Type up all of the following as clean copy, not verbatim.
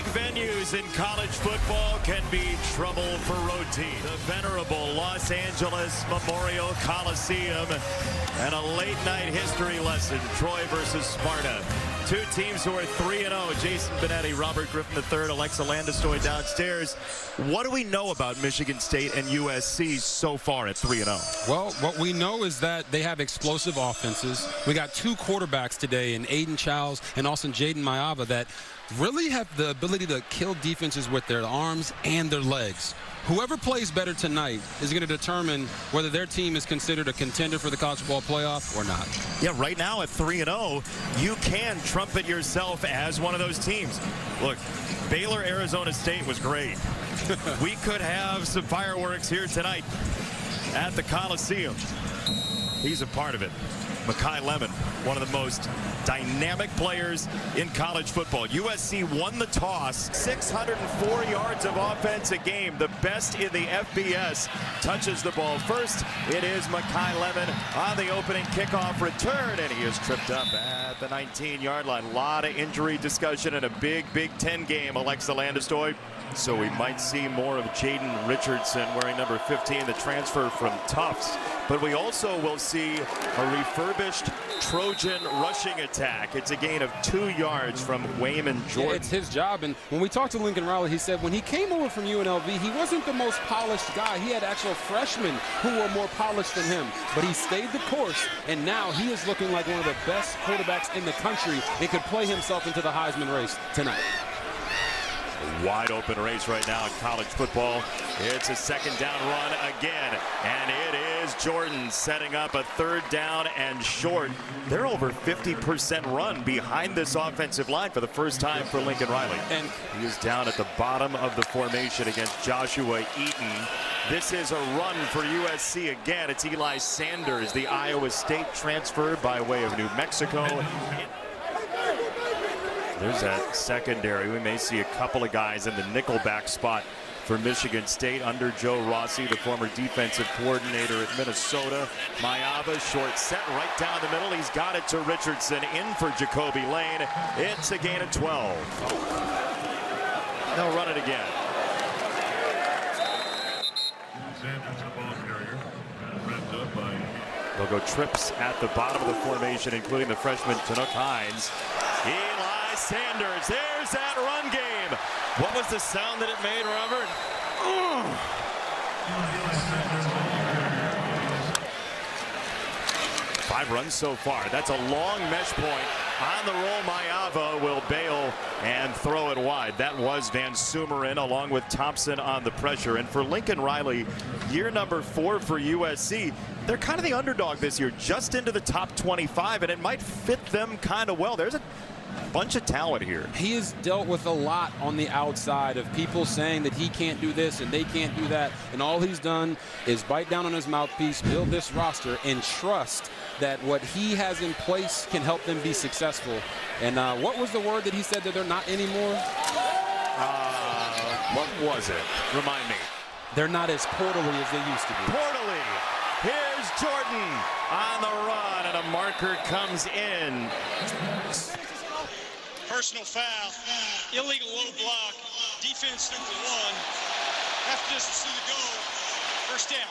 venues in college football can be trouble for road teams. The venerable Los Angeles Memorial Coliseum and a late-night history lesson, Troy versus Sparta. Two teams who are 3-0. Jason Benetti, Robert Griffin III, Alexa Landestoy downstairs. What do we know about Michigan State and USC so far at 3-0? Well, what we know is that they have explosive offenses. We got two quarterbacks today in Aiden Childs and also Jaden Mayava that really have the ability to kill defenses with their arms and their legs. Whoever plays better tonight is going to determine whether their team is considered a contender for the college football playoff or not. Yeah, right now at 3-0, you can trumpet yourself as one of those teams. Look, Baylor, Arizona State was great. We could have some fireworks here tonight at the Coliseum. He's a part of it. Makai Lemon, one of the most dynamic players in college football. USC won the toss, 604 yards of offense a game, the best in the FBS. Touches the ball first. It is Makai Lemon on the opening kickoff return, and he is tripped up at the 19-yard line. A lot of injury discussion in a Big Ten game, Alexa Landestoy. So we might see more of Jaden Richardson wearing number 15, the transfer from Tufts. But we also will see a refurbished Trojan rushing attack. It's a gain of 2 yards from Wayman Jordan. Yeah, it's his job. And when we talked to Lincoln Riley, he said when he came over from UNLV, he wasn't the most polished guy. He had actual freshmen who were more polished than him. But he stayed the course, and now he is looking like one of the best quarterbacks in the country and could play himself into the Heisman race tonight. A wide open race right now in college football. It's a second down run again, and it is Jordan setting up a third down and short. They're over 50% run behind this offensive line for the first time for Lincoln Riley. And he is down at the bottom of the formation against Joshua Eaton. This is a run for USC again. It's Eli Sanders, the Iowa State transfer by way of New Mexico. There's that secondary. We may see a couple of guys in the nickelback spot for Michigan State under Joe Rossi, the former defensive coordinator at Minnesota. Mayava, short set right down the middle. He's got it to Richardson, in for Jacoby Lane. It's a gain of 12. They'll run it again. They'll go trips at the bottom of the formation, including the freshman Tanook Hines. Eli Sanders, there's that run game. What was the sound that it made, Robert? Five runs so far. That's a long mesh point. On the roll, Mayava will bail and throw it wide. That was Van Sumeren along with Thompson on the pressure. And for Lincoln Riley, year number 4 for USC, they're kind of the underdog this year, just into the top 25, and it might fit them kind of well. There's a bunch of talent here. He has dealt with a lot on the outside of people saying that he can't do this and they can't do that, and all he's done is bite down on his mouthpiece, build this roster, and trust that what he has in place can help them be successful. And what was the word that he said that they're not anymore? What was it? Remind me. They're not as portally as they used to be. Portally. Here's Jordan on the run, and a marker comes in. Personal foul, illegal low block, defense number 1, half distance to the goal, first down.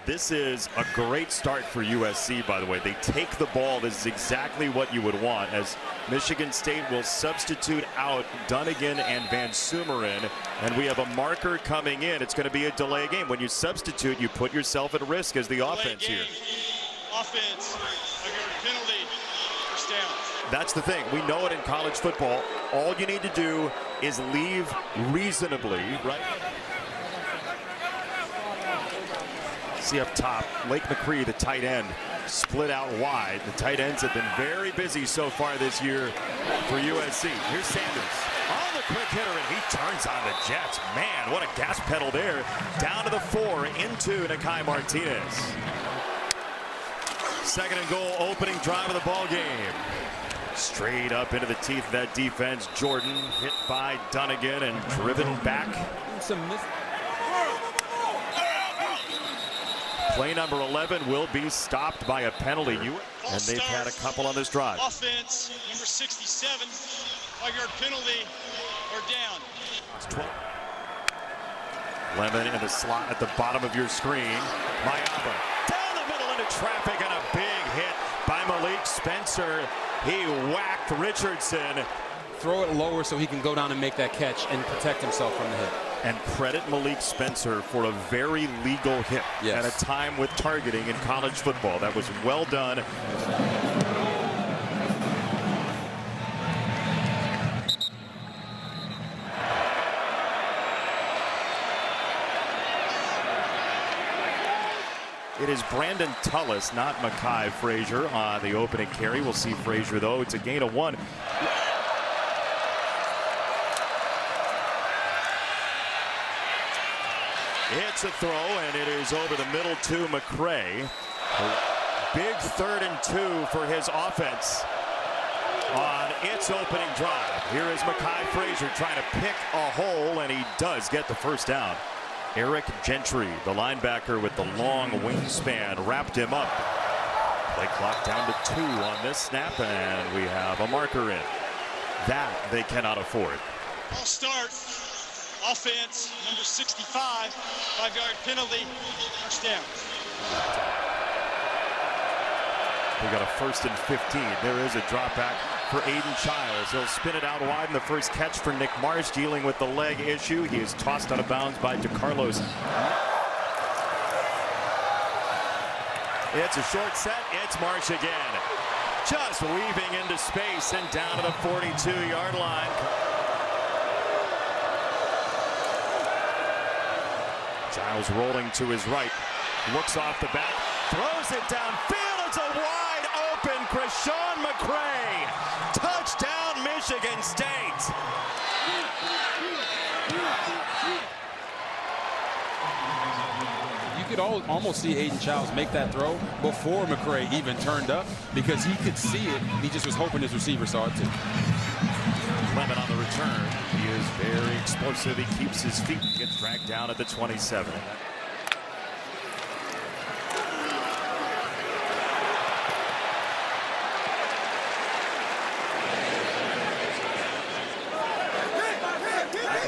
This is a great start for USC, by the way. They take the ball. This is exactly what you would want, as Michigan State will substitute out Dunnigan and Van Sumeren, and we have a marker coming in. It's going to be a delay game. When you substitute, you put yourself at risk as the offense here. Offense, penalty, first down. That's the thing. We know it in college football. All you need to do is leave reasonably, right? See up top, Lake McCree, the tight end, split out wide. The tight ends have been very busy so far this year for USC. Here's Sanders on the quick hitter, and he turns on the Jets. Man, what a gas pedal there. Down to the 4, into Nakai Martinez. Second and goal, opening drive of the ball game. Straight up into the teeth of that defense. Jordan hit by Dunnigan and driven back. Play number 11 will be stopped by a penalty. And they've had a couple on this drive. Offense, number 67, 5-yard penalty, or down. It's 12. Lemon in the slot at the bottom of your screen. Mayaba down the middle into traffic and a big hit by Malik Spencer. He whacked Richardson. Throw it lower so he can go down and make that catch and protect himself from the hit. And credit Malik Spencer for a very legal hit at a time with targeting in college football. That was well done. It is Brandon Tullis, not Makai Frazier, on the opening carry. We'll see Frazier, though. It's a gain of 1. It's a throw, and it is over the middle to McCray. Big 3rd and 2 for his offense on its opening drive. Here is Makai Frazier trying to pick a hole, and he does get the first down. Eric Gentry, the linebacker with the long wingspan, wrapped him up. Play clock down to 2 on this snap, and we have a marker in. That they cannot afford. I'll start. Offense, number 65, 5-yard penalty, first down. We got a 1st and 15. There is a drop back for Aiden Childs. He'll spin it out wide in the first catch for Nick Marsh, dealing with the leg issue. He is tossed out of bounds by DeCarlos. It's a short set. It's Marsh again. Just weaving into space and down to the 42-yard line. Giles rolling to his right, looks off the back, throws it downfield. It's a wide open Krishawn McCray. Touchdown, Michigan State. You could almost see Aiden Childs make that throw before McCray even turned up because he could see it. He just was hoping his receiver saw it too. Lemon on the return. He is very explosive. He keeps his feet. Gets dragged down at the 27.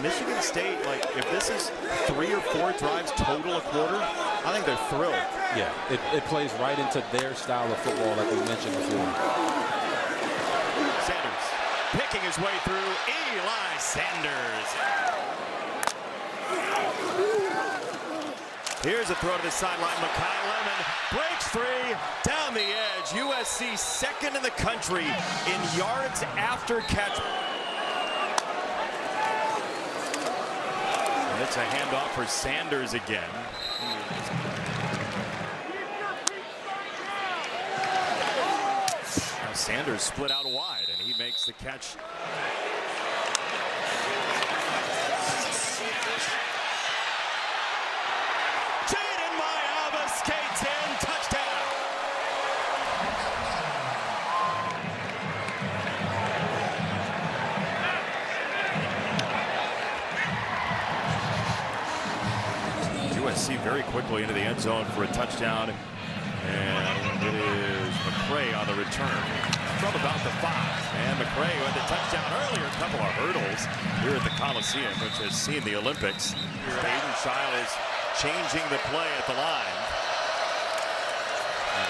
Michigan State, like, if this is 3 or 4 drives total a quarter, I think they're thrilled. Yeah, it plays right into their style of football like we mentioned before. Sanders picking his way through. Eli Sanders. Here's a throw to the sideline. Makai Lemon breaks free down the edge. USC 2nd in the country in yards after catch. And it's a handoff for Sanders again. Now Sanders split out wide, and he makes the catch. Skates in, touchdown. USC very quickly into the end zone for a touchdown, and it is McCray on the return from about the 5. And McCray who had the touchdown earlier, a couple of hurdles here at the Coliseum, which has seen the Olympics. Aiden Childs changing the play at the line.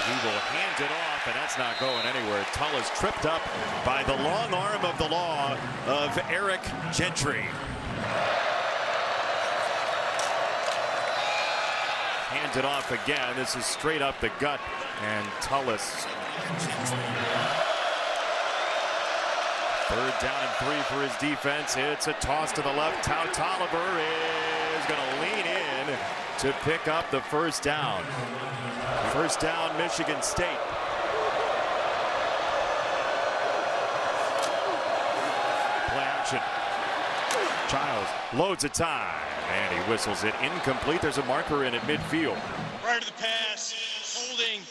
He will hand it off, and that's not going anywhere. Tullis tripped up by the long arm of the law of Eric Gentry. Hands it off again. This is straight up the gut, and Tullis. 3rd down and 3 for his defense. It's a toss to the left. Tau Tolliver is going to lean in to pick up the first down. First down, Michigan State. Play action. Childs loads of time, and he whistles it incomplete. There's a marker in at midfield. Prior to the pass, holding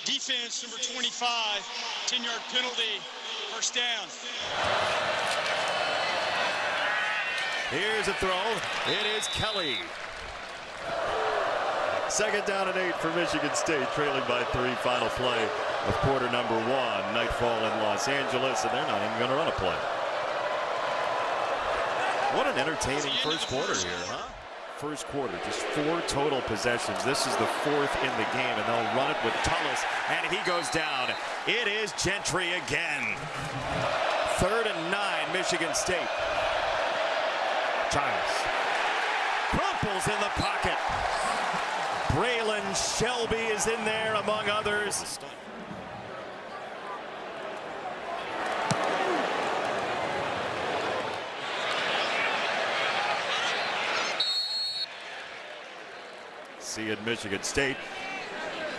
defense number 25, 10-yard penalty, first down. Here's a throw. It is Kelly. 2nd down and 8 for Michigan State, trailing by 3. Final play of quarter number 1. Nightfall in Los Angeles, and they're not even going to run a play. What an entertaining first quarter here, huh? First quarter, just 4 total possessions. This is the 4th in the game, and they'll run it with Tullis, and he goes down. It is Gentry again. 3rd and 9, Michigan State. Childs crumples in the pocket. Braylon Shelby is in there, among others. See at Michigan State.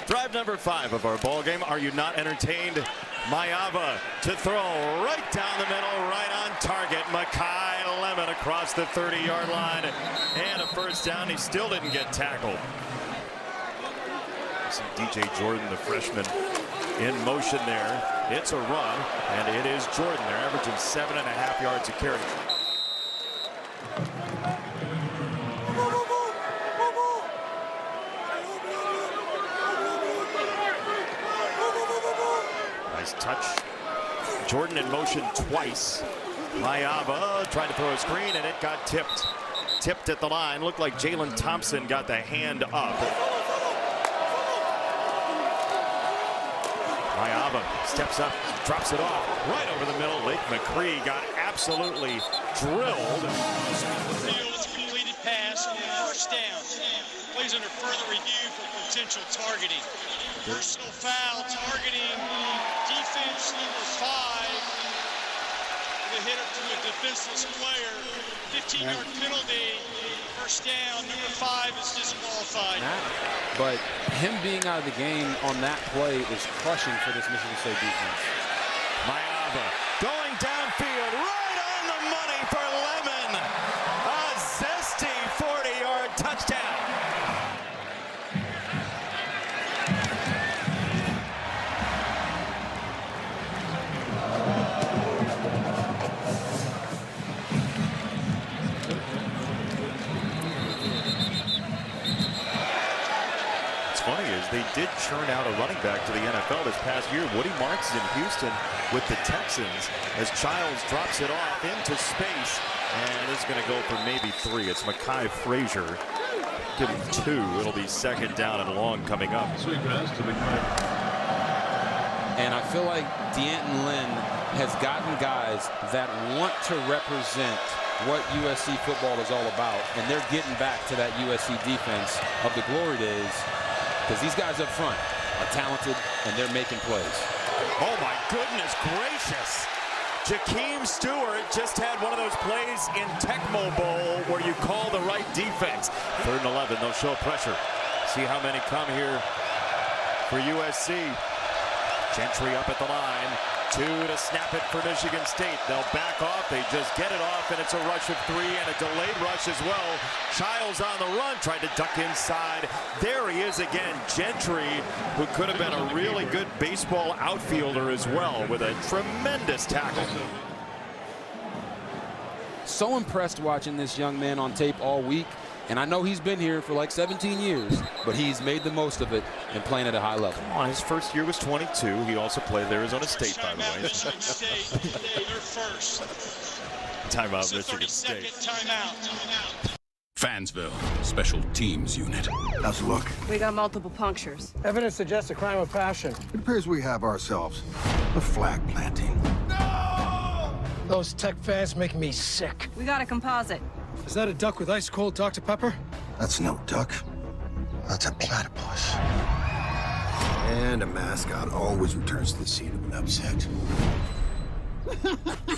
Drive number 5 of our ball game. Are you not entertained? Mayava to throw right down the middle, right on target. Makai Lemon across the 30-yard line. And a first down. He still didn't get tackled. See DJ Jordan, the freshman, in motion there. It's a run, and it is Jordan. They're averaging 7.5 yards a carry. Touch. Jordan in motion twice. Mayava tried to throw a screen and it got tipped. Tipped at the line. Looked like Jalen Thompson got the hand up. Mayava steps up, drops it off right over the middle. Lake McCree got absolutely drilled. It's a completed pass and first down. Plays under further review for potential targeting. Personal foul targeting defense number 5. The hit up to a defenseless player. 15-yard penalty. First down. Number 5 is disqualified. But him being out of the game on that play is crushing for this Michigan State defense. Mayava going downfield, right on the money for Lemon. A zesty 40-yard touchdown. Funny is they did churn out a running back to the NFL this past year. Woody Marks in Houston with the Texans as Childs drops it off into space, and it's going to go for maybe 3. It's Makai Frazier. Give him 2. It'll be 2nd down and long coming up. And I feel like D'Anton Lynn has gotten guys that want to represent what USC football is all about, and they're getting back to that USC defense of the glory days. Because these guys up front are talented and they're making plays. Oh my goodness gracious. Jakeem Stewart just had one of those plays in Tecmo Bowl where you call the right defense. 3rd and 11, they'll show pressure. See how many come here for USC. Gentry up at the line. 2 to snap it for Michigan State. They'll back off. They just get it off, and it's a rush of 3 and a delayed rush as well. Childs on the run, tried to duck inside. There he is again. Gentry, who could have been a really good baseball outfielder as well, with a tremendous tackle. So impressed watching this young man on tape all week. And I know he's been here for like 17 years, but he's made the most of it and playing at a high level. His first year was 22. He also played at Arizona State, by the way. Michigan State, they're first. Timeout, Michigan State. Timeout. Fansville, Special Teams Unit. How's it look? We got multiple punctures. Evidence suggests a crime of passion. It appears we have ourselves a flag planting. No! Those Tech fans make me sick. We got a composite. Is that a duck with ice cold Dr. Pepper? That's no duck. That's a platypus. And a mascot always returns to the scene of an upset.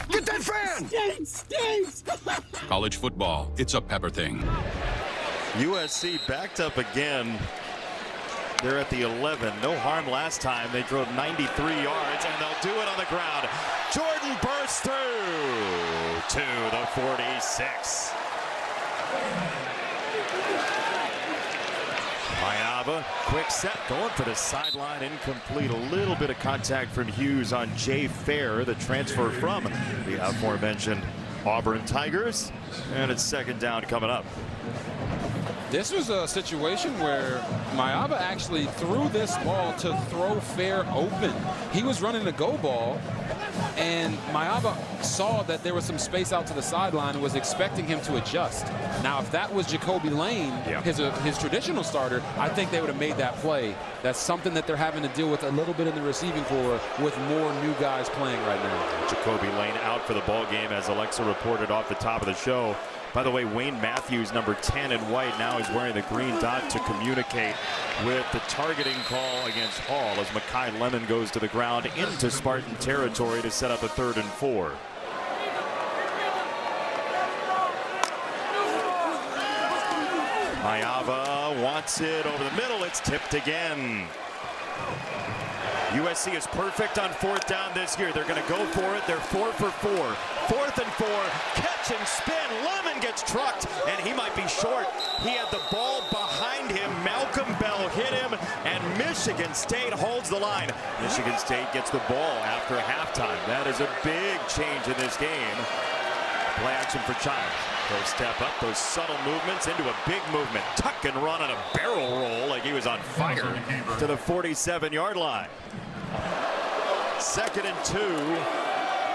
Get that fan! Stinks! College football, it's a pepper thing. USC backed up again. They're at the 11. No harm last time. They drove 93 yards, and they'll do it on the ground. Jordan bursts through to the 46. Mayava, quick set, going for the sideline, incomplete. A little bit of contact from Hughes on Jay Fair, the transfer from the aforementioned Auburn Tigers. And it's 2nd down coming up. This was a situation where Mayava actually threw this ball to throw Fair open. He was running a go ball, and Mayava saw that there was some space out to the sideline and was expecting him to adjust. Now, if that was Jacoby Lane, his traditional starter, I think they would have made that play. That's something that they're having to deal with a little bit in the receiving corps with more new guys playing right now. Jacoby Lane out for the ball game, as Alexa reported off the top of the show. By the way, Wayne Matthews, number 10 in white, now is wearing the green dot to communicate with the targeting call against Hall as Mekhi Lemon goes to the ground into Spartan territory to set up a 3rd and 4. Mayava wants it over the middle. It's tipped again. USC is perfect on 4th down this year. They're going to go for it. They're 4 for 4. 4th and 4. Catch and spin. Lemon gets trucked, and he might be short. He had the ball behind him. Malcolm Bell hit him, and Michigan State holds the line. Michigan State gets the ball after halftime. That is a big change in this game. Play action for Childs. They'll step up, those subtle movements into a big movement. Tuck and run on a barrel roll like he was on fire to the 47-yard line. 2nd and 2.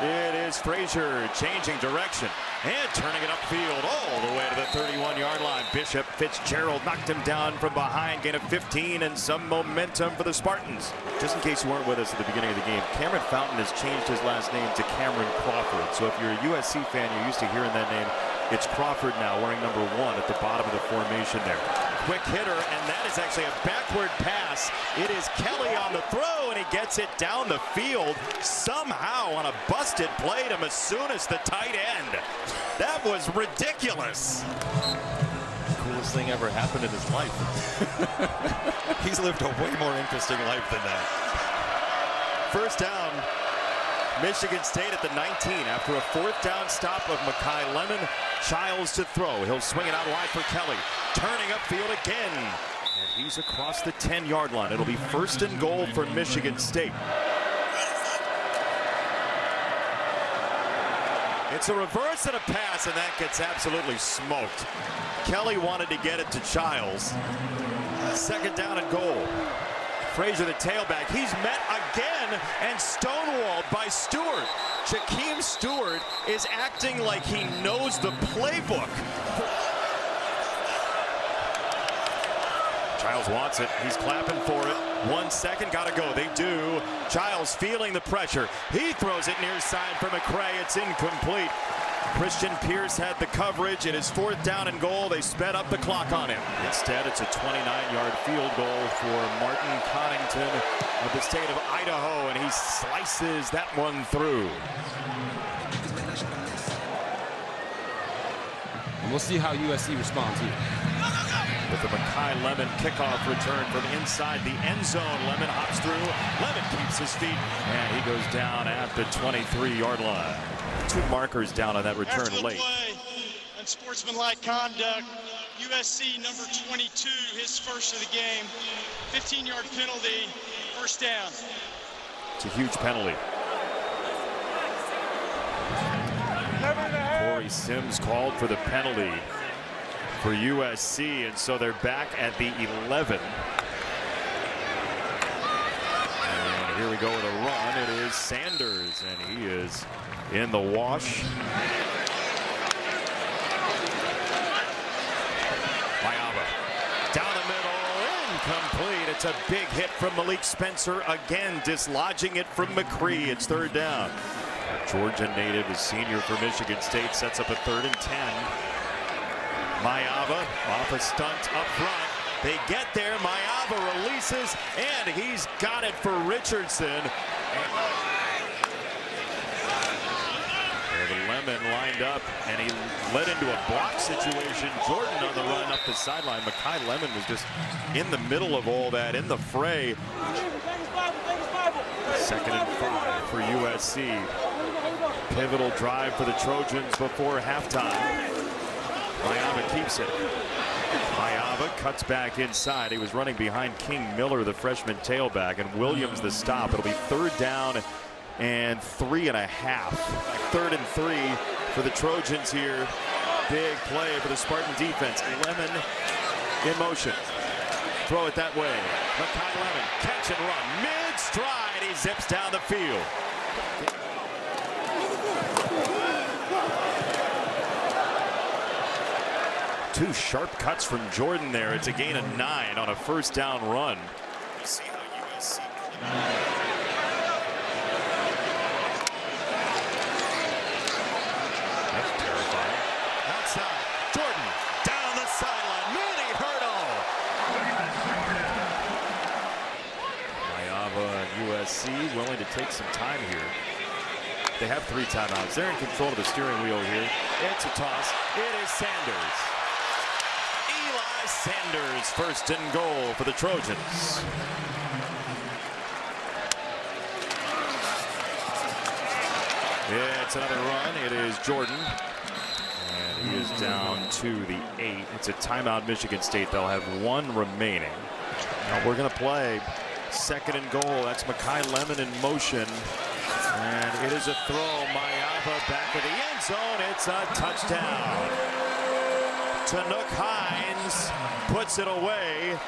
It is Frazier changing direction and turning it upfield all the way to the 31-yard line. Bishop Fitzgerald knocked him down from behind, gain of 15 and some momentum for the Spartans. Just in case you weren't with us at the beginning of the game, Cameron Fountain has changed his last name to Cameron Crawford. So if you're a USC fan, you're used to hearing that name. It's Crawford now, wearing number 1 at the bottom of the formation there. Quick hitter, and that is actually a backward pass. It is Kelly on the throw, and he gets it down the field somehow on a busted play to Masunas, the tight end. That was ridiculous. Coolest thing ever happened in his life. He's lived a way more interesting life than that. 1st down. Michigan State at the 19 after a 4th down stop of Mekhi Lemon. Childs to throw. He'll swing it out wide for Kelly. Turning upfield again. And he's across the 10-yard line. It'll be 1st and goal for Michigan State. It's a reverse and a pass, and that gets absolutely smoked. Kelly wanted to get it to Childs. 2nd down and goal. Frazier, the tailback, he's met again and stonewalled by Stewart. Jakeem Stewart is acting like he knows the playbook. Childs wants it. He's clapping for it. 1 second, gotta go. They do. Childs feeling the pressure. He throws it near side for McCray. It's incomplete. Christian Pierce had the coverage. It is 4th down and goal. They sped up the clock on him. Instead, it's a 29-yard field goal for Martin Connington of the state of Idaho, and he slices that one through. And we'll see how USC responds here. With the Mekhi Lemon kickoff return from inside the end zone, Lemon hops through. Lemon keeps his feet, and he goes down at the 23-yard line. 2 markers down on that return late. Play and sportsmanlike conduct. USC number 22, his first of the game. 15-yard penalty, 1st down. It's a huge penalty. Corey Sims called for the penalty for USC, and so they're back at the 11. And here we go with a run. It is Sanders, and he is in the wash. Mayava down the middle, incomplete. It's a big hit from Malik Spencer, again dislodging it from McCree. It's 3rd down. Georgia native, a senior for Michigan State, sets up a 3rd and 10. Mayava off a stunt up front. They get there. Mayava releases, and he's got it for Richardson. Lemon lined up, and he led into a block situation. Jordan on the run up the sideline. Mekhi Lemon was just in the middle of all that, in the fray. 2nd and 5 for USC. Pivotal drive for the Trojans before halftime. Mayava keeps it. Mayava cuts back inside. He was running behind King Miller, the freshman tailback, and Williams the stop. It'll be 3rd down and 3.5. 3rd and 3 for the Trojans here. Big play for the Spartan defense. Lemon in motion. Throw it that way. Mekhi Lemon, catch and run. Mid-stride, he zips down the field. Two sharp cuts from Jordan there. It's a gain of 9 on a first down run. See how USC. That's terrifying. Outside, Jordan down the sideline. Mini hurdle. Mayava and USC willing to take some time here. They have 3 timeouts. They're in control of the steering wheel here. It's a toss. It is Sanders. Eli Sanders, first and goal for the Trojans. It's another run. It is Jordan. And he is down to the 8. It's a timeout, Michigan State. They'll have 1 remaining. Now we're going to play second and goal. That's Makai Lemon in motion. And it is a throw. Mayava back of the end zone. It's a touchdown. Tanook Hines puts it away.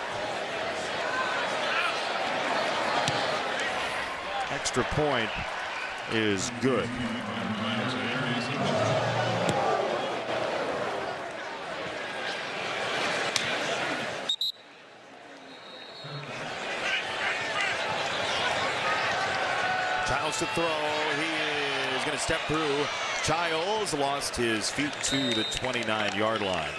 Extra point is good. Childs to throw. He is going to step through. Childs lost his feet to the 29-yard line.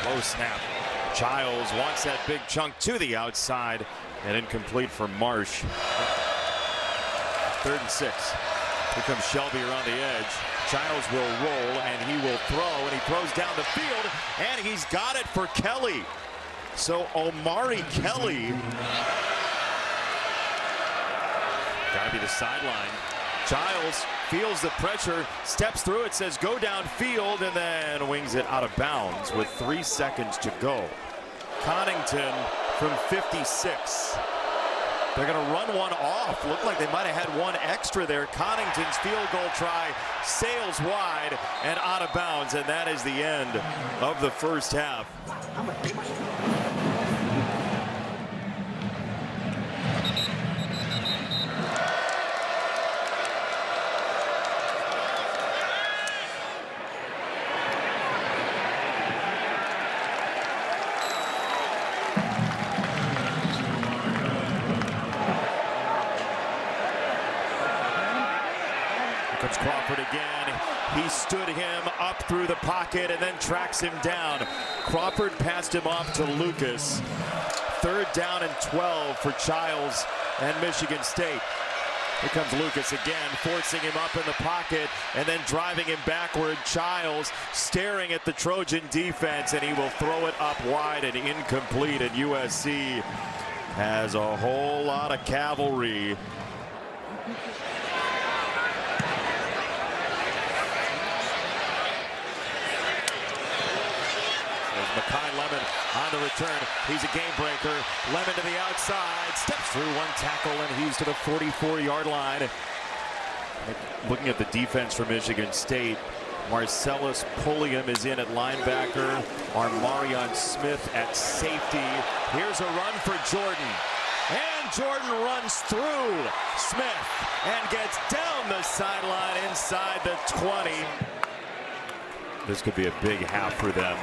Low snap. Childs wants that big chunk to the outside and incomplete for Marsh. 3rd and 6. Here comes Shelby around the edge. Childs will roll and he will throw, and he throws down the field, and he's got it for Kelly. So Omari Kelly, gotta be the sideline. Childs feels the pressure, steps through it, says go downfield, and then wings it out of bounds with 3 seconds to go. Connington from 56. They're going to run one off. Looked like they might have had 1 extra there. Connington's field goal try sails wide and out of bounds, and that is the end of the first half. Comes Crawford again. He stood him up through the pocket and then tracks him down. Crawford passed him off to Lucas. 3rd down and 12 for Childs and Michigan State. Here comes Lucas again, forcing him up in the pocket and then driving him backward. Childs staring at the Trojan defense, and he will throw it up wide and incomplete. And USC has a whole lot of cavalry. Makai Lemon on the return. He's a game breaker. Lemon to the outside. Steps through 1 tackle, and he's to the 44-yard line. Looking at the defense for Michigan State, Marcellus Pulliam is in at linebacker. Armarion Smith at safety. Here's a run for Jordan. And Jordan runs through Smith and gets down the sideline inside the 20. This could be a big half for them.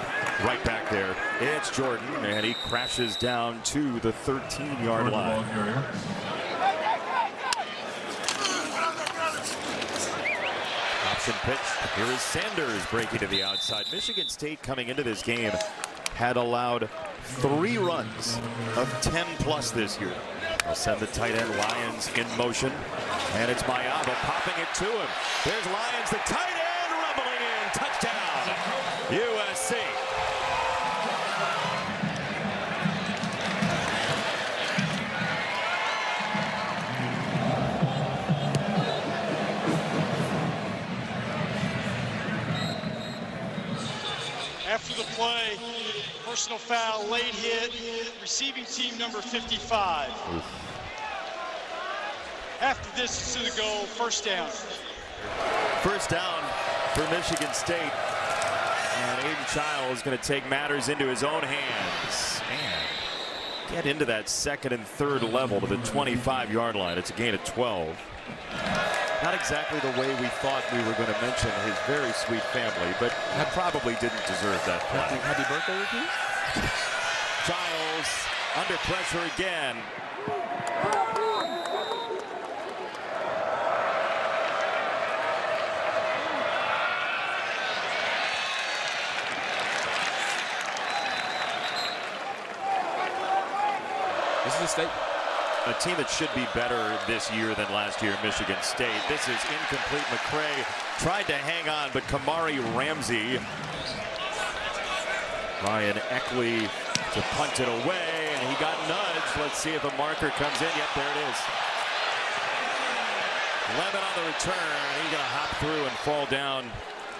Right back there, it's Jordan, and he crashes down to the 13-yard line. Option pitch. Here is Sanders breaking to the outside. Michigan State coming into this game had allowed 3 runs of 10+ this year. They'll send the tight end Lyons in motion, and it's Mayava popping it to him. There's Lyons, the tight end, rumbling in. Touchdown, USC. After the play, personal foul, late hit, receiving team number 55. After this, it's to the goal, first down. First down for Michigan State. And Aiden Childs is going to take matters into his own hands and get into that 2nd and 3rd level to the 25-yard line. It's a gain of 12. Not exactly the way we thought we were going to mention his very sweet family, but probably didn't deserve that flag. Happy birthday, Ricky. Giles under pressure again. This is a state. A team that should be better this year than last year, Michigan State. This is incomplete. McCray tried to hang on, but Kamari Ramsey. Ryan Eckley to punt it away, and he got nudged. Let's see if a marker comes in. Yep, there it is. Lemon on the return. He's going to hop through and fall down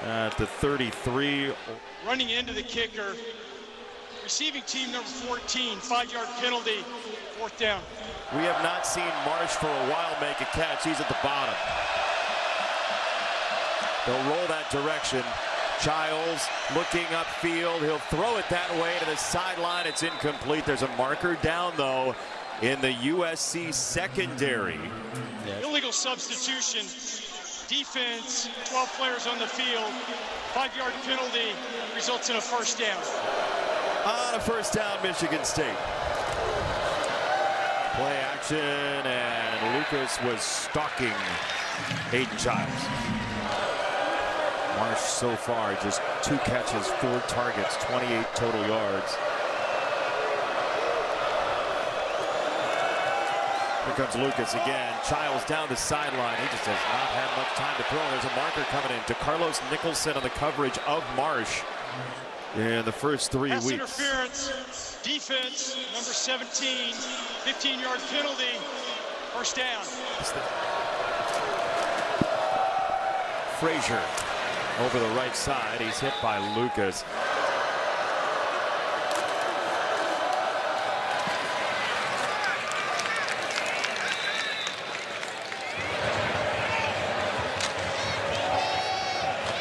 at the 33. Running into the kicker. Receiving team number 14, 5-yard penalty, 4th down. We have not seen Marsh for a while make a catch. He's at the bottom. They'll roll that direction. Giles looking upfield. He'll throw it that way to the sideline. It's incomplete. There's a marker down, though, in the USC secondary. Illegal substitution. Defense, 12 players on the field. 5-yard penalty results in a 1st down. On a 1st down, Michigan State. Play action, and Lucas was stalking Hayden Giles. Marsh so far just 2 catches, 4 targets, 28 total yards. Here comes Lucas again. Giles down the sideline. He just does not have much time to throw. There's a marker coming in. DeCarlos Nicholson on the coverage of Marsh in the first 3 Pass weeks. Interference, defense, number 17, 15-yard penalty, 1st down. Frazier over the right side. He's hit by Lucas.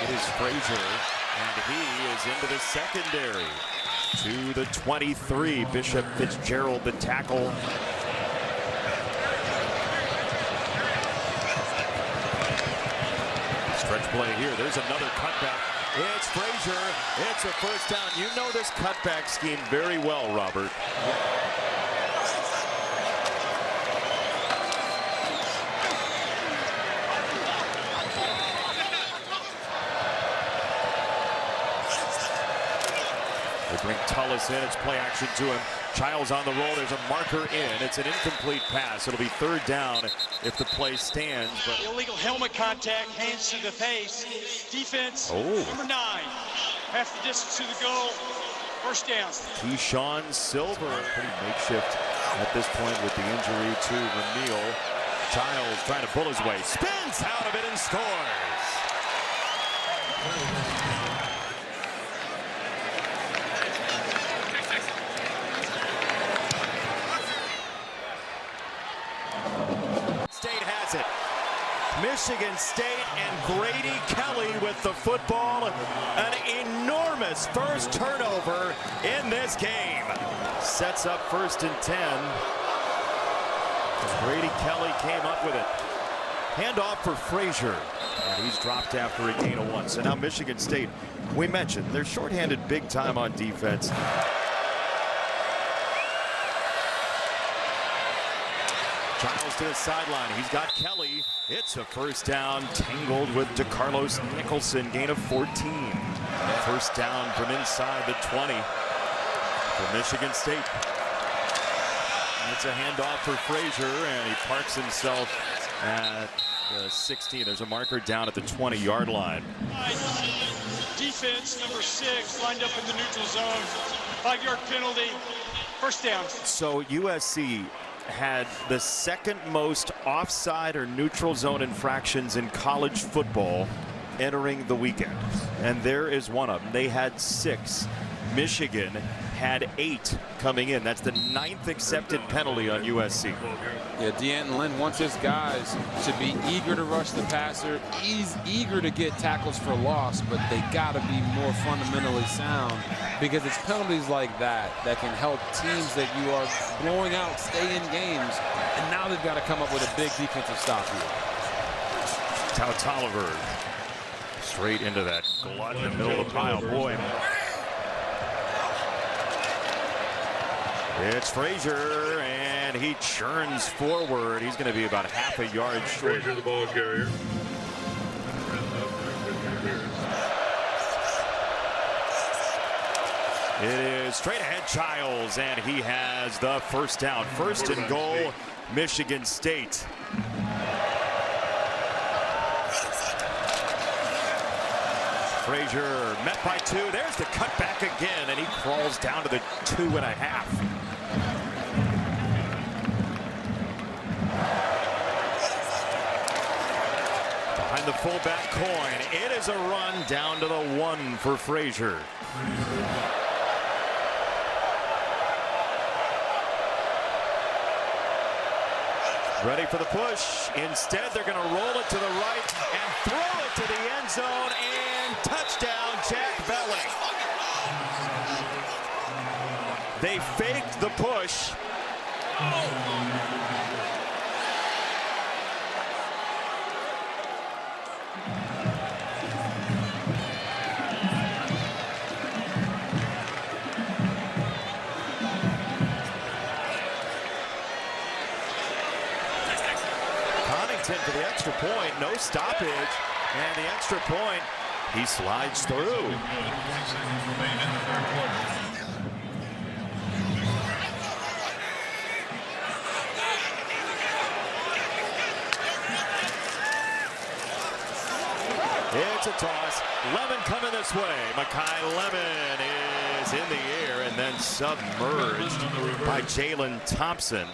It is Frazier, and he is into the secondary. To the 23, Bishop Fitzgerald, the tackle. Stretch play here. There's another cutback. It's Frazier. It's a 1st down. You know this cutback scheme very well, Robert. They bring Tullis in. It's play action to him. Giles on the roll. There's a marker in. It's an incomplete pass. It'll be 3rd down if the play stands. But Illegal helmet contact, hands to the face. Defense, number 9. Half the distance to the goal. 1st down. Keyshawn Silver, pretty makeshift at this point with the injury to Ramil. Giles trying to pull his way. Spins out of it and scores. Michigan State and Grady Kelly with the football. An enormous first turnover in this game. Sets up 1st and 10. Grady Kelly came up with it. Handoff for Frazier. And he's dropped after a gain of 1. So now Michigan State, we mentioned, they're shorthanded big time on defense. Giles to the sideline. He's got Kelly. It's a 1st down, tangled with DeCarlos Nicholson. Gain of 14. 1st down from inside the 20 for Michigan State. It's a handoff for Frazier, and he parks himself at the 16. There's a marker down at the 20-yard line. Defense, number 6, lined up in the neutral zone. 5-yard penalty, 1st down. So USC had the 2nd most offside or neutral zone infractions in college football entering the weekend. And there is one of them. They had 6. Michigan had 8 coming in. That's the 9th accepted penalty on USC. Yeah, D'Anton Lynn wants his guys to be eager to rush the passer. He's eager to get tackles for loss, but they got to be more fundamentally sound, because it's penalties like that that can help teams that you are blowing out stay in games. And now they've got to come up with a big defensive stop here. Tout Tolliver straight into that glut in the middle of the pile. Boy. It's Frazier, and he churns forward. He's going to be about half a yard short. Frazier, the ball carrier. It is straight ahead Childs, and he has the first down. First and goal, Michigan State. Frazier met by 2. There's the cutback again, and he crawls down to the 2.5. Behind the fullback coin, it is a run down to the 1 for Frazier. Ready for the push. Instead, they're going to roll it to the right and throw it to the end zone, and touchdown, Jack Belling. They faked the push. For the extra point, no stoppage, and the extra point, he slides through. It's a toss. Lemon coming this way. Makai Lemon is in the air and then submerged by Jalen Thompson.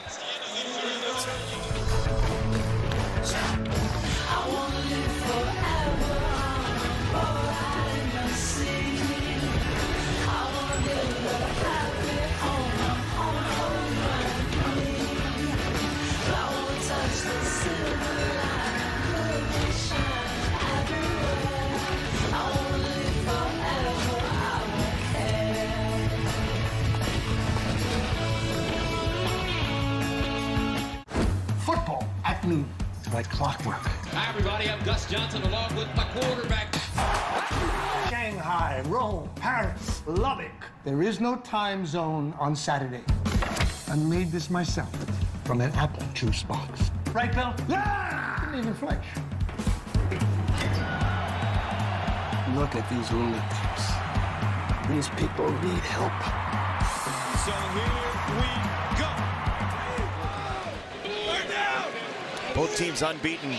Football at noon. Like clockwork. Hi, everybody. I'm Gus Johnson along with my quarterback. Shanghai, Rome, Paris, Lubbock. There is no time zone on Saturday. I made this myself from an apple juice box. Right, Bill? Yeah! Didn't even flinch. Look at these lunatics. These people need help. So here we go. Both teams unbeaten.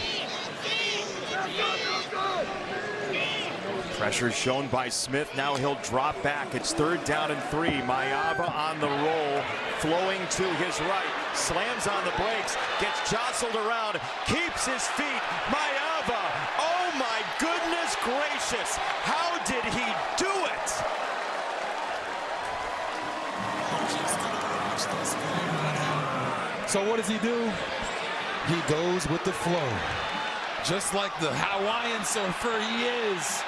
Pressure shown by Smith. Now he'll drop back. It's 3rd down and 3. Mayava on the roll, flowing to his right. Slams on the brakes, gets jostled around, keeps his feet. Mayava, oh my goodness gracious. How did he do it? So what does he do? He goes with the flow. Just like the Hawaiian surfer he is.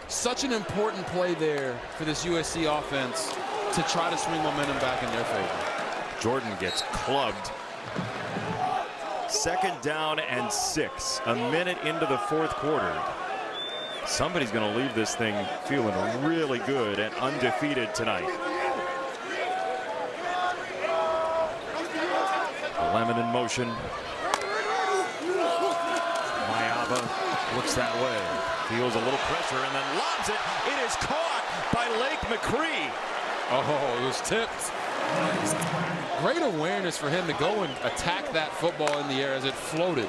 Such an important play there for this USC offense to try to swing momentum back in their favor. Jordan gets clubbed. 2nd down and 6. A minute into the 4th quarter. Somebody's going to leave this thing feeling really good and undefeated tonight. Lemon in motion. Mayava looks that way. Feels a little pressure and then lobs it. It is caught by Lake McCree. Oh, it was tipped. Great awareness for him to go and attack that football in the air as it floated.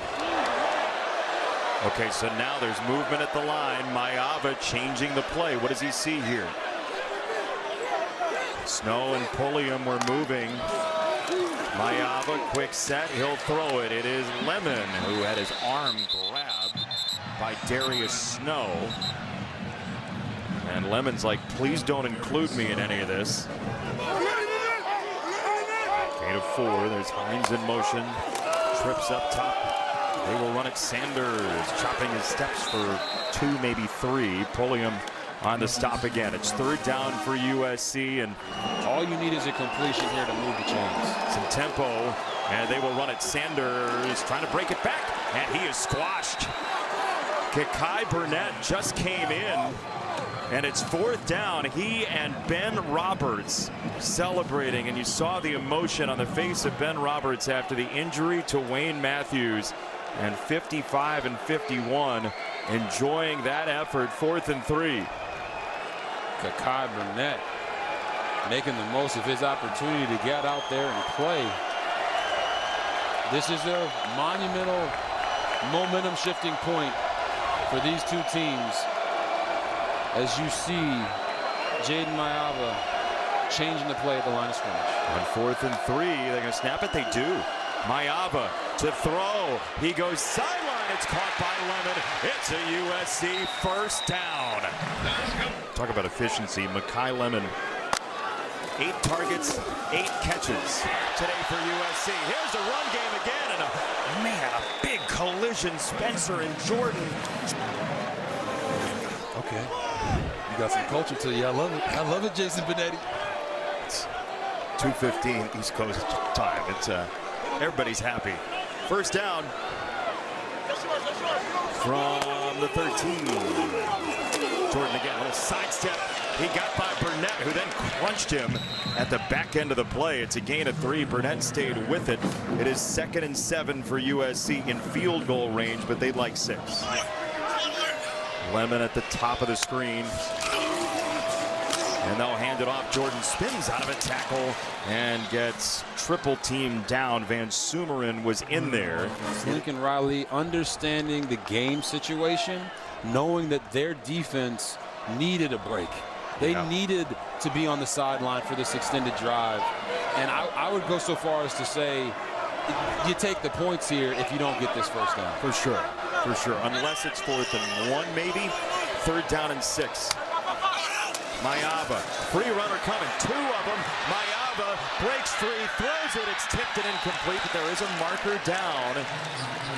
Okay, so now there's movement at the line. Mayava changing the play. What does he see here? Snow and Pulliam were moving. Mayava, quick set, he'll throw it. It is Lemon who had his arm grabbed by Darius Snow. And Lemon's like, please don't include me in any of this. 8 of 4, there's Hines in motion. Trips up top. They will run it. Sanders chopping his steps for 2, maybe 3. Pulliam on the stop again. It's 3rd down for USC, and all you need is a completion here to move the chains. Some tempo, and they will run it. Sanders trying to break it back. and he is squashed. Kakai Burnett just came in, and it's 4th down. He and Ben Roberts celebrating, and you saw the emotion on the face of Ben Roberts after the injury to Wayne Matthews. And 55 and 51, enjoying that effort. 4th and 3. Kakai Burnett making the most of his opportunity to get out there and play. This is a monumental momentum shifting point for these two teams. As you see Jaden Mayava changing the play at the line of scrimmage. On 4th and 3, they're going to snap it. They do. Mayava to throw. He goes sideline. It's caught by Lemon. It's a USC 1st down. Talk about efficiency. Makai Lemon, 8 targets, 8 catches today for USC. Here's the run game again, and a big collision. Spencer and Jordan. Okay. You got some culture to you. I love it. I love it, Jason Benetti. It's 2:15 East Coast time. It's everybody's happy. 1st down from the 13. Jordan again, a little sidestep. He got by Burnett, who then crunched him at the back end of the play. It's a gain of 3. Burnett stayed with it. It is 2nd and 7 for USC in field goal range, but they'd like 6. Lemon at the top of the screen. And they'll hand it off. Jordan spins out of a tackle and gets triple team down. Van Sumeren was in there. Lincoln Riley understanding the game situation, knowing that their defense needed a break. They needed to be on the sideline for this extended drive. And I would go so far as to say you take the points here if you don't get this 1st down. For sure. For sure. Unless it's 4th and 1, maybe. 3rd down and 6. Mayava, free runner coming, 2 of them. Mayava breaks free, throws it. It's tipped and incomplete, but there is a marker down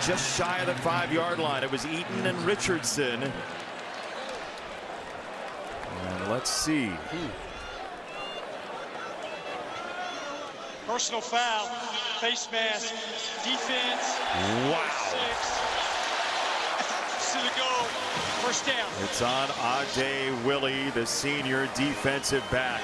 just shy of the 5-yard line. It was Eaton and Richardson. And let's see. Personal foul, face mask, defense. Wow. 6. To the goal. 1st down. It's on Ade Willie, the senior defensive back.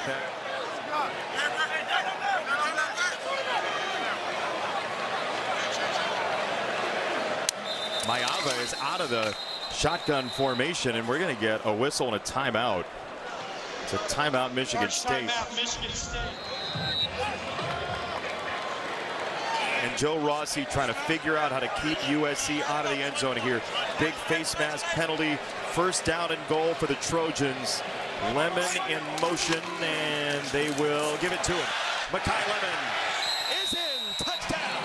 Mayava is out of the shotgun formation, and we're going to get a whistle and a timeout. It's a timeout, Michigan State. Timeout, Michigan State. And Joe Rossi trying to figure out how to keep USC out of the end zone here. Big face mask penalty. 1st down and goal for the Trojans. Lemon in motion, and they will give it to him. Makai Lemon is in. Touchdown.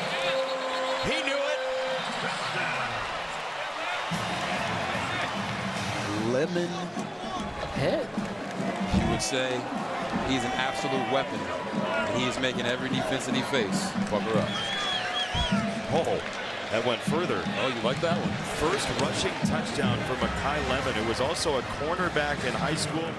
He knew it. Lemon head. You would say he's an absolute weapon. And he is making every defense that he faces pucker up. Oh, that went further. Oh, you like that one? First rushing touchdown for Makai Lemon, who was also a cornerback in high school.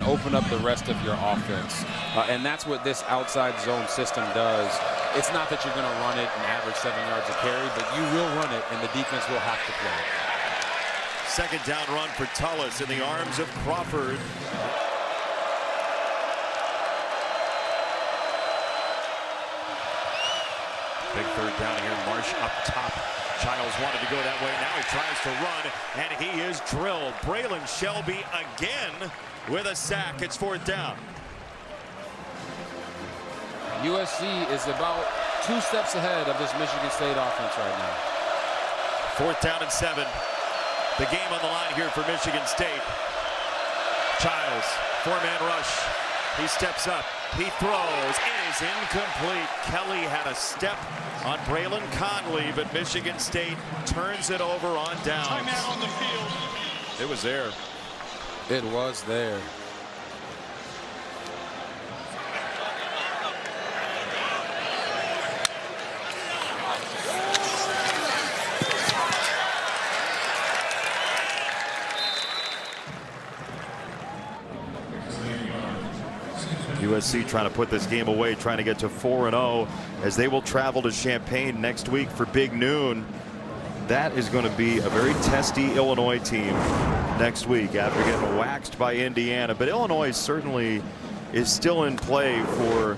Open up the rest of your offense. And that's what this outside zone system does. It's not that you're going to run it and average 7 yards a carry, but you will run it, and the defense will have to play. 2nd down run for Tullis in the arms of Crawford. Big 3rd down here. Marsh up top. Childs wanted to go that way. Now he tries to run, and he is drilled. Braylon Shelby again with a sack. It's 4th down. USC is about 2 steps ahead of this Michigan State offense right now. 4th down and 7. The game on the line here for Michigan State. Childs, 4-man rush. He steps up. He throws. It is incomplete. Kelly had a step on Braylon Conley, but Michigan State turns it over on downs. Timeout on the field. It was there. It was there. USC trying to put this game away, trying to get to 4-0 as they will travel to Champaign next week for Big Noon. That is going to be a very testy Illinois team next week after getting waxed by Indiana. But Illinois certainly is still in play for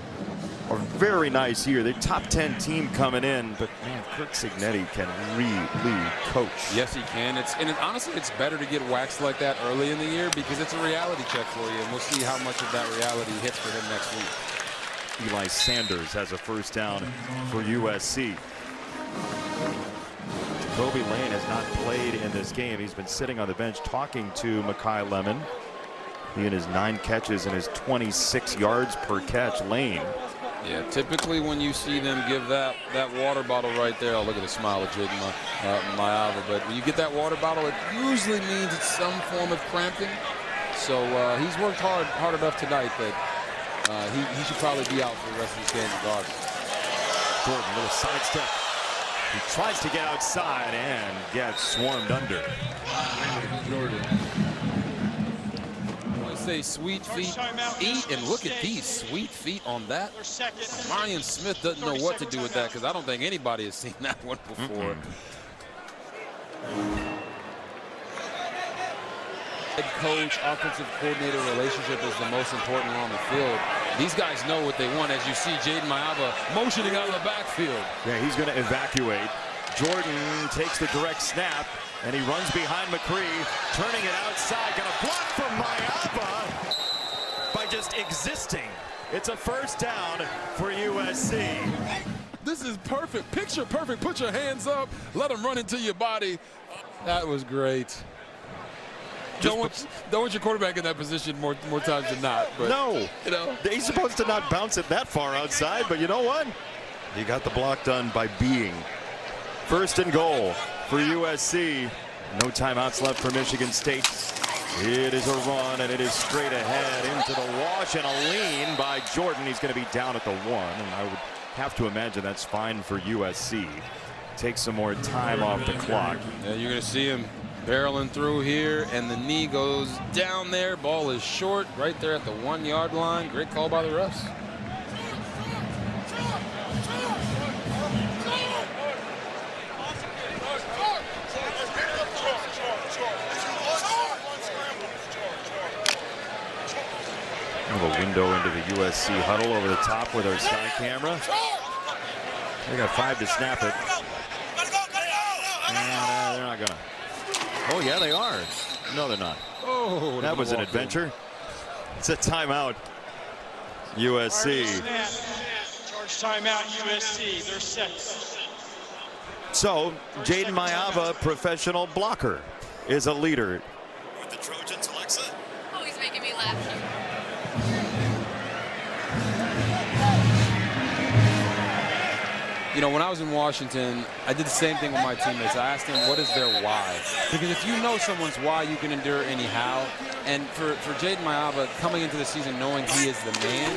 a very nice year. They're top 10 team coming in, but man, Kirk Cignetti can really coach. Yes, he can. Honestly, it's better to get waxed like that early in the year because it's a reality check for you, and we'll see how much of that reality hits for him next week. Eli Sanders has a first down for USC. Jacoby Lane has not played in this game. He's been sitting on the bench talking to Makai Lemon. He and his 9 catches and his 26 yards per catch. Lane. Yeah, typically when you see them give that water bottle right there, oh, look at the smile of Jaden Maiava. But when you get that water bottle, it usually means it's some form of cramping. So he's worked hard enough tonight that he should probably be out for the rest of this game regardless. Jordan, little sidestep. He tries to get outside and gets swarmed under. Jordan. Say sweet feet eat, and look at these sweet feet on that. Marion Smith doesn't know what to do with that because I don't think anybody has seen that one before. Head coach, offensive coordinator relationship is the most important one on the field. These guys know what they want, as you see Jaden Maiava motioning out of the backfield. Yeah, he's going to evacuate. Jordan takes the direct snap, and he runs behind McCree, turning it outside. Got a block from Maiava by just existing. It's a first down for USC. This is perfect. Picture perfect. Put your hands up. Let them run into your body. That was great. Don't want your quarterback in that position more times than not. But, no. You know. He's supposed to not bounce it that far outside, but you know what? He got the block done by being. First and goal for USC. No timeouts left for Michigan State. It is a run, and it is straight ahead into the wash, and a lean by Jordan. He's going to be down at the 1, and I would have to imagine that's fine for USC. Take some more time off the clock. Yeah, you're going to see him barreling through here, and the knee goes down there. Ball is short right there at the 1-yard line. Great call by the refs. A window into the USC huddle over the top with our sky camera. They got 5 to snap it. And they're not gonna. Oh yeah, they are. No, they're not. Oh, that was an adventure. It's a timeout. USC. Charge timeout, USC. They're set. So Jaden Maiava, professional blocker, is a leader. With the Trojans, Alexa. Oh, he's making me laugh. You know, when I was in Washington, I did the same thing with my teammates. I asked them, what is their why? Because if you know someone's why, you can endure any how. And for Jaden Maiava, coming into the season knowing he is the man,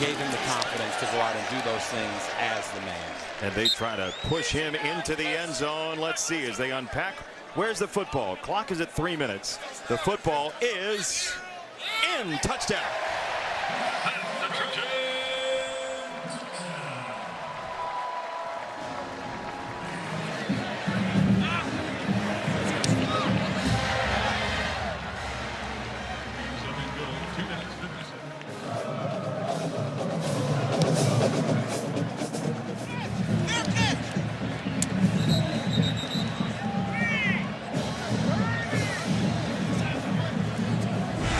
gave him the confidence to go out and do those things as the man. And they try to push him into the end zone. Let's see as they unpack. Where's the football? Clock is at 3 minutes. The football is in. Touchdown.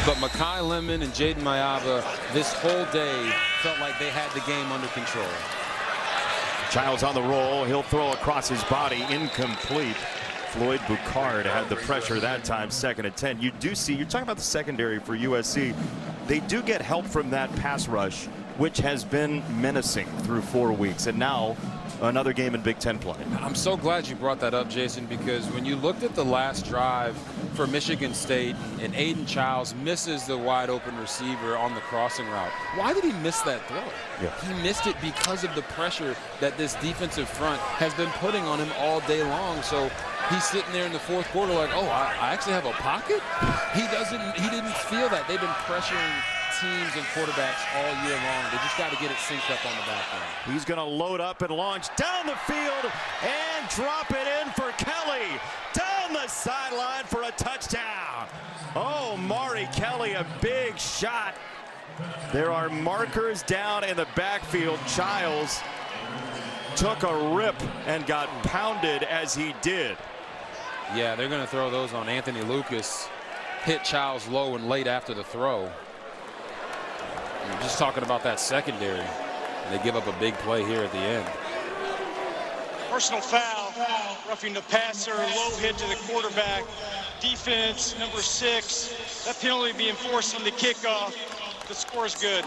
But Makai Lemon and Jaden Maiava, this whole day felt like they had the game under control. Childs on the roll. He'll throw across his body. Incomplete. Floyd Boucard had the pressure that time. 2nd and 10. You do see, you're talking about the secondary for USC. They do get help from that pass rush, which has been menacing through 4 weeks. And now another game in Big Ten play. I'm so glad you brought that up, Jason, because when you looked at the last drive for Michigan State and Aiden Childs misses the wide open receiver on the crossing route, why did he miss that throw? Yeah. He missed it because of the pressure that this defensive front has been putting on him all day long. So he's sitting there in the 4th quarter like, oh, I actually have a pocket? He didn't feel that. They've been pressuring teams and quarterbacks all year long. They just got to get it synced up on the back end. He's going to load up and launch down the field and drop it in for Kelly. Down the sideline for a touchdown. Oh, Mari Kelly, a big shot. There are markers down in the backfield. Childs took a rip and got pounded as he did. Yeah, they're going to throw those on Anthony Lucas. Hit Childs low and late after the throw. And just talking about that secondary. They give up a big play here at the end. Personal foul, roughing the passer, low hit to the quarterback. Defense, number 6. That penalty being forced on the kickoff. The score is good.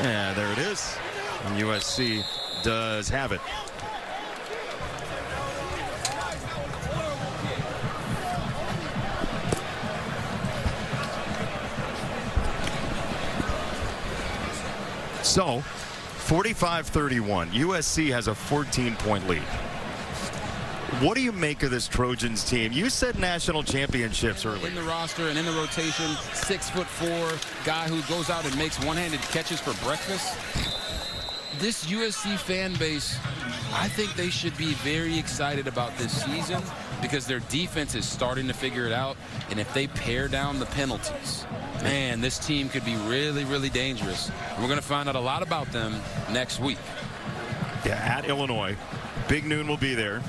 Yeah, there it is. And USC does have it. So, 45-31. USC has a 14-point lead. What do you make of this Trojans team? You said national championships earlier. In the roster and in the rotation, 6'4" guy who goes out and makes one-handed catches for breakfast. This USC fan base, I think they should be very excited about this season because their defense is starting to figure it out. And if they pare down the penalties, man, this team could be really, really dangerous. And we're going to find out a lot about them next week. Yeah, at Illinois. Big Noon will be there.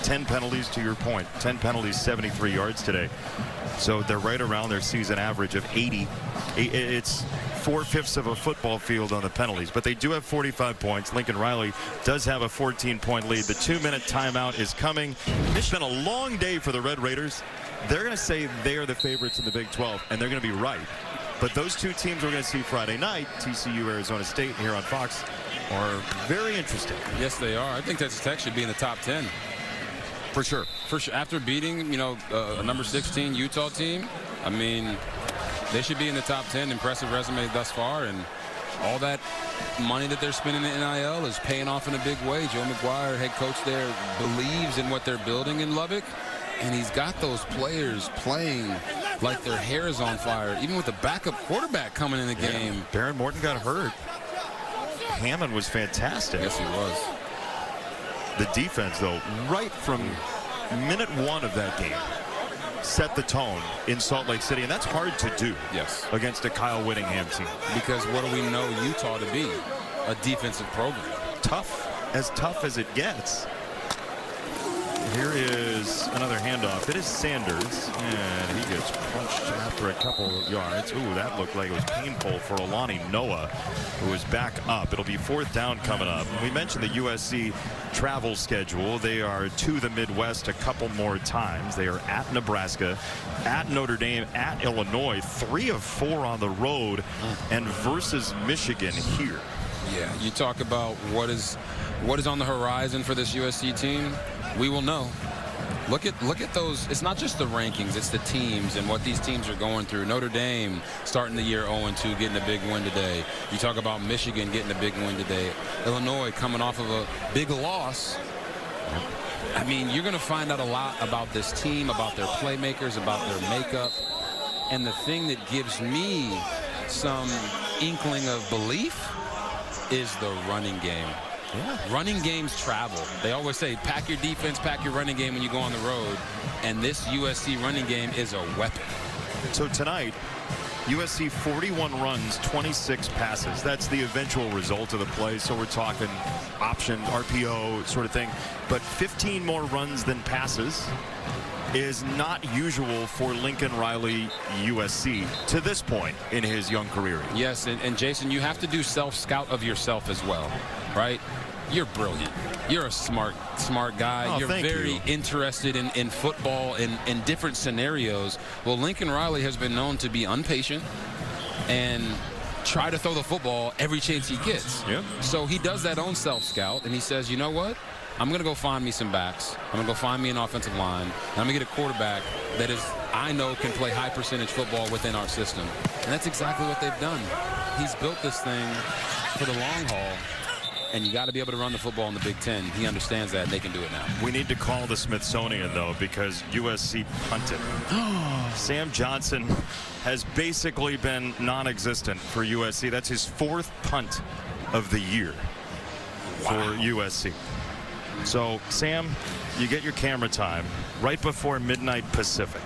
10 penalties, to your point. 10 penalties, 73 yards today. So they're right around their season average of 80. It's 4/5 of a football field on the penalties, but they do have 45 points. Lincoln Riley does have a 14-point lead. The 2-minute timeout is coming. It's been a long day for the Red Raiders. They're going to say they are the favorites in the Big 12, and they're going to be right. But those two teams we're going to see Friday night, TCU, Arizona State, here on Fox, are very interesting. Yes, they are. I think Texas Tech should be in the top 10. For sure. For sure. After beating, a number 16 Utah team, I mean, they should be in the top 10. Impressive resume thus far, and all that money that they're spending in NIL is paying off in a big way. Joe McGuire, head coach there, believes in what they're building in Lubbock, and he's got those players playing like their hair is on fire, even with the backup quarterback coming in the game. Baron Morton got hurt. Hammond was fantastic. Yes, he was. The defense, though, right from minute 1 of that game, set the tone in Salt Lake City, and that's hard to do. Yes. Against a Kyle Whittingham team. Because what do we know Utah to be? A defensive program. Tough as it gets. Here is another handoff. It is Sanders, and he gets punched after a couple of yards. Ooh, that looked like it was painful for Alani Noah, who is back up. It'll be 4th down coming up. We mentioned the USC travel schedule. They are to the Midwest a couple more times. They are at Nebraska, at Notre Dame, at Illinois, 3 of 4 on the road, and versus Michigan here. Yeah, you talk about what is on the horizon for this USC team. We will know. Look at those. It's not just the rankings, it's the teams and what these teams are going through. Notre Dame starting the year 0-2, getting a big win today. You talk about Michigan getting a big win today. Illinois coming off of a big loss. I mean, you're going to find out a lot about this team, about their playmakers, about their makeup. And the thing that gives me some inkling of belief is the running game. Yeah. Running games travel. They always say pack your defense, pack your running game when you go on the road. And this USC running game is a weapon. So tonight, USC 41 runs, 26 passes. That's the eventual result of the play. So we're talking option, RPO sort of thing. But 15 more runs than passes is not usual for Lincoln Riley USC to this point in his young career. Yes, and Jason, you have to do self-scout of yourself as well, right? You're brilliant. You're a smart guy. Oh, You're very interested in football in different scenarios. Well, Lincoln Riley has been known to be impatient and try to throw the football every chance he gets. Yep. So he does that own self-scout, and he says, you know what? I'm going to go find me some backs. I'm going to go find me an offensive line. And I'm going to get a quarterback that I know can play high percentage football within our system. And that's exactly what they've done. He's built this thing for the long haul. and you got to be able to run the football in the Big Ten. He understands that, and they can do it now. We need to call the Smithsonian, though, because USC punted. Sam Johnson has basically been non-existent for USC. That's his 4th punt of the year for USC. So, Sam, you get your camera time right before midnight Pacific.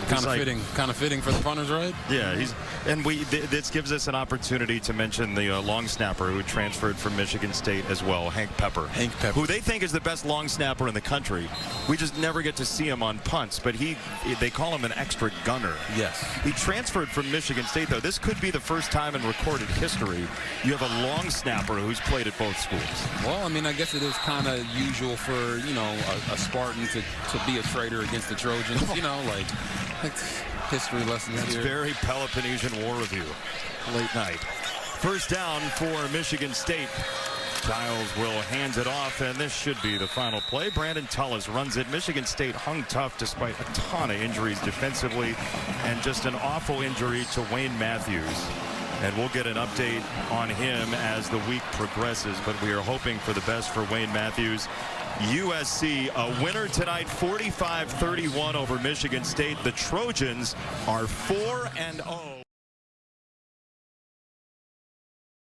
Kind of fitting for the punters, right? Yeah, this gives us an opportunity to mention the long snapper who transferred from Michigan State as well, Hank Pepper. Who they think is the best long snapper in the country. We just never get to see him on punts, but they call him an extra gunner. Yes. He transferred from Michigan State, though. This could be the first time in recorded history you have a long snapper who's played at both schools. Well, I mean, I guess it is kind of usual for, a Spartan to be a traitor against the Trojans, like history lessons That's here. very Peloponnesian War Review. Late night. First down for Michigan State. Giles will hand it off, and this should be the final play. Brandon Tullis runs it. Michigan State hung tough despite a ton of injuries defensively and just an awful injury to Wayne Matthews. And we'll get an update on him as the week progresses, but we are hoping for the best for Wayne Matthews. USC a winner tonight, 45-31 over Michigan State. The Trojans are 4-0.